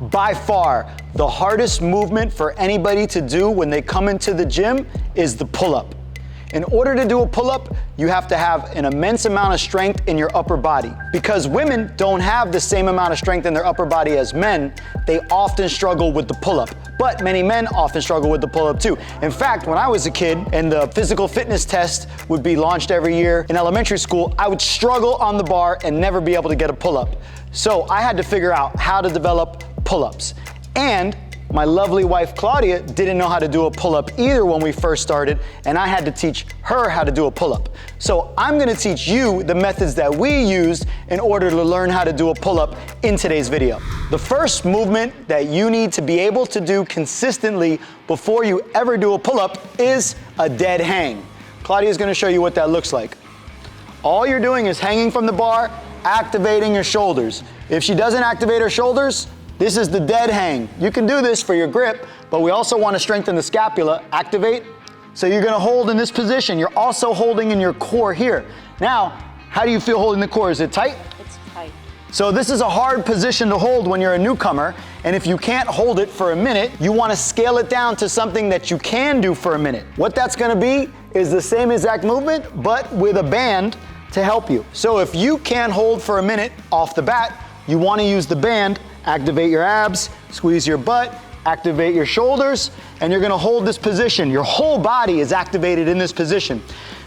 By far, the hardest movement for anybody to do when they come into the gym is the pull-up. In order to do a pull-up, you have to have an immense amount of strength in your upper body. Because women don't have the same amount of strength in their upper body as men, they often struggle with the pull-up. But many men often struggle with the pull-up too. In fact, when I was a kid and the physical fitness test would be launched every year in elementary school, I would struggle on the bar and never be able to get a pull-up. So I had to figure out how to develop pull-ups. And my lovely wife, Claudia, didn't know how to do a pull-up either when we first started, and I had to teach her how to do a pull-up. So I'm gonna teach you the methods that we used in order to learn how to do a pull-up in today's video. The first movement that you need to be able to do consistently before you ever do a pull-up is a dead hang. Claudia is gonna show you what that looks like. All you're doing is hanging from the bar, activating your shoulders. If she doesn't activate her shoulders, this is the dead hang. You can do this for your grip, but we also want to strengthen the scapula. Activate. So you're gonna hold in this position. You're also holding in your core here. Now, how do you feel holding the core? Is it tight? It's tight. So this is a hard position to hold when you're a newcomer, and if you can't hold it for a minute, you want to scale it down to something that you can do for a minute. What that's gonna be is the same exact movement, but with a band to help you. So if you can't hold for a minute off the bat, you want to use the band. Activate your abs, squeeze your butt, activate your shoulders, and you're gonna hold this position. Your whole body is activated in this position.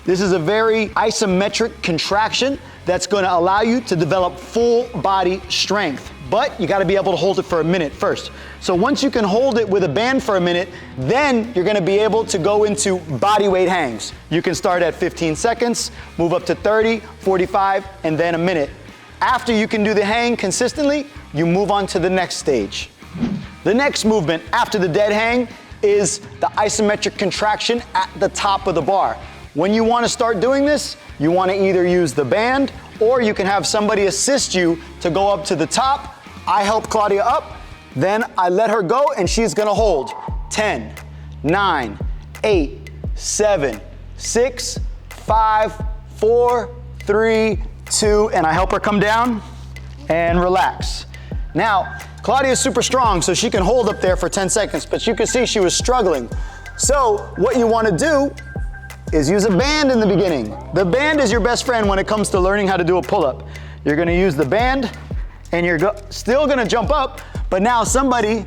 This is a very isometric contraction that's gonna allow you to develop full body strength. But you gotta be able to hold it for a minute first. So once you can hold it with a band for a minute, then you're gonna be able to go into body weight hangs. You can start at 15 seconds, move up to 30, 45, and then a minute. After you can do the hang consistently, you move on to the next stage. The next movement after the dead hang is the isometric contraction at the top of the bar. When you want to start doing this, you want to either use the band or you can have somebody assist you to go up to the top. I help Claudia up, then I let her go and she's going to hold 10, 9, 8, 7, 6, 5, 4, 3, 2, and I help her come down and relax. Now, Claudia is super strong, so she can hold up there for 10 seconds, but you can see she was struggling. So what you want to do is use a band in the beginning. The band is your best friend when it comes to learning how to do a pull-up. You're going to use the band, and you're still going to jump up, but now somebody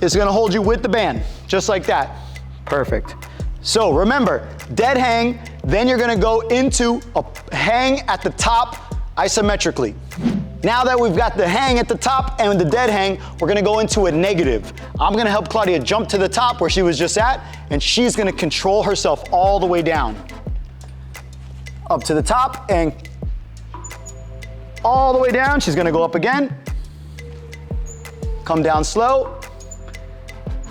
is going to hold you with the band, just like that. Perfect. So remember, dead hang, then you're gonna go into a hang at the top isometrically. Now that we've got the hang at the top and the dead hang, we're gonna go into a negative. I'm gonna help Claudia jump to the top where she was just at, and she's gonna control herself all the way down. Up to the top and all the way down. She's gonna go up again. Come down slow.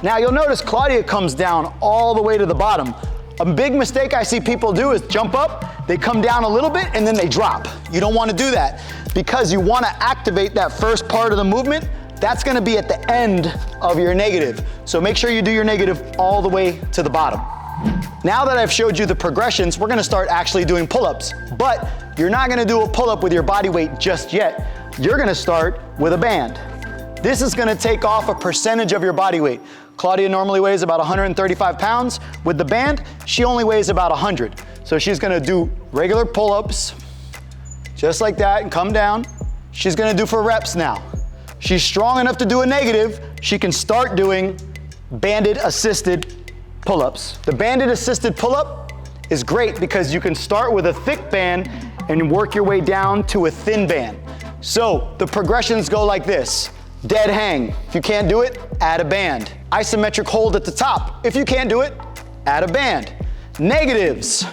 Now you'll notice Claudia comes down all the way to the bottom. A big mistake I see people do is jump up, they come down a little bit, and then they drop. You don't want to do that because you want to activate that first part of the movement. That's going to be at the end of your negative. So make sure you do your negative all the way to the bottom. Now that I've showed you the progressions, we're going to start actually doing pull-ups. But you're not going to do a pull-up with your body weight just yet. You're going to start with a band. This is going to take off a percentage of your body weight. Claudia normally weighs about 135 pounds. With the band, she only weighs about 100. So she's going to do regular pull-ups, just like that, and come down. She's going to do for reps now. She's strong enough to do a negative. She can start doing banded assisted pull-ups. The banded assisted pull-up is great because you can start with a thick band and work your way down to a thin band. So the progressions go like this. Dead hang. If you can't do it, add a band. Isometric hold at the top. If you can't do it, add a band. Negatives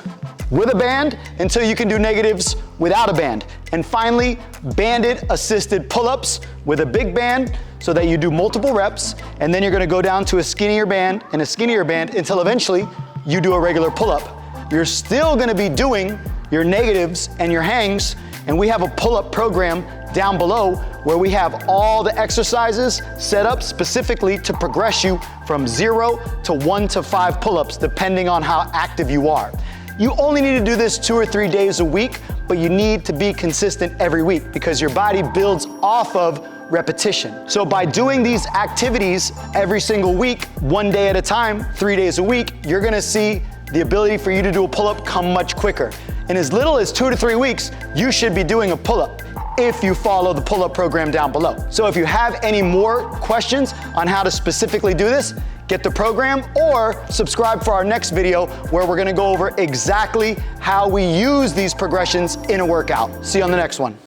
with a band until you can do negatives without a band. And finally, banded assisted pull-ups with a big band so that you do multiple reps, and then you're gonna go down to a skinnier band and a skinnier band until eventually you do a regular pull-up. You're still gonna be doing your negatives and your hangs, and we have a pull-up program down below where we have all the exercises set up specifically to progress you from 0 to 1 to 5 pull-ups depending on how active you are. You only need to do this 2 or 3 days a week, but you need to be consistent every week because your body builds off of repetition. So by doing these activities every single week, 1 day at a time, 3 days a week, you're gonna see the ability for you to do a pull-up come much quicker. In as little as 2 to 3 weeks, you should be doing a pull-up if you follow the pull-up program down below. So if you have any more questions on how to specifically do this, get the program or subscribe for our next video where we're gonna go over exactly how we use these progressions in a workout. See you on the next one.